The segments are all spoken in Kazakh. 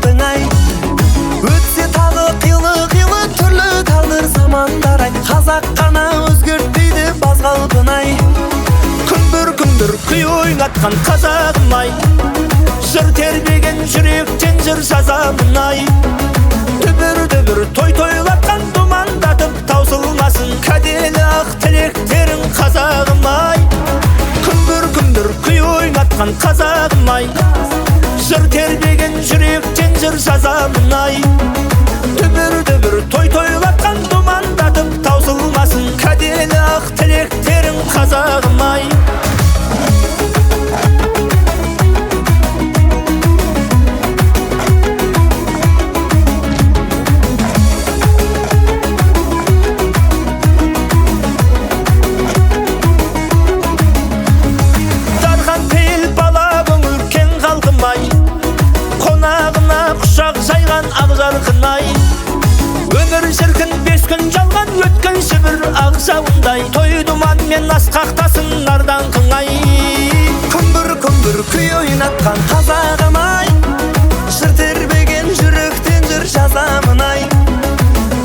бақытың ай. Өтсе тағы қилы түрлі тағдыр замандар ай. Қазақ қана өзгертпейді баз қалпын ай. Күндір күй ойнатқан қазағым ай. Жыр тербеген жүректен жыр жазамын ай. Дүбір той тойлатқан думандатып таусылмасын кәделі ақ тілектерің қазағым ай. Күндір күй ойнатқан қазағым ай. Жыр тербеген жүректен жыр жазамын ай. Дүбір той тойлатқан думандатып таусылмасын кәделі ақ тілектерің қазағым ай. Қонағына құшақ жайған ақ жарқын ай. Өмір шіркін 5 күн жалған өткен шібір ақ жауындай. Той думанмен асқақтасын нарданқың ай. Күмбір күй ойнатқан қазағым ай. Жыр тербеген жүректен жыр жазамын ай.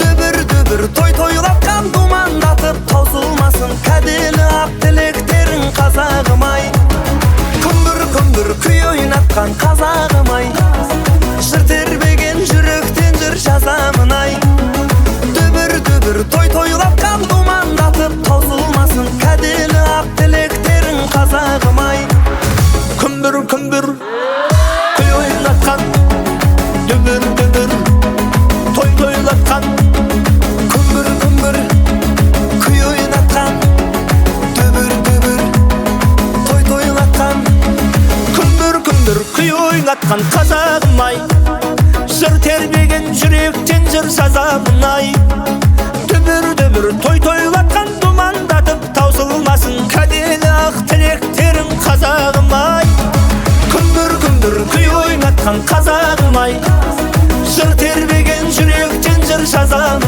Дүбір той тойлатқан думандатып таусылмасын кәделі ақ тілектерің қазағым ай. Күмбір күй ойнатқан қазағым ай. Жыр тербеген жүректен жыр жазамын ай. Дүбір той тойлатқан думандатып таусылмасын кәделі ақ тілектерің қазағым ай. Күмбір күй ойнатқан, дүбір той тойлатқан. Күмбір күй ойнатқан, дүбір той тойлатқан. Күндір күй ойнатқан қазағым ай. Жыр тербеген жүректен жыр жазамын ай. Дүбір той тойлатқан думандатып таусылмасын кәделі ақ тілектерің қазағым ай. Күндір күй ойнатқан қазағым ай. Жыр тербеген жүректен жыр жазамын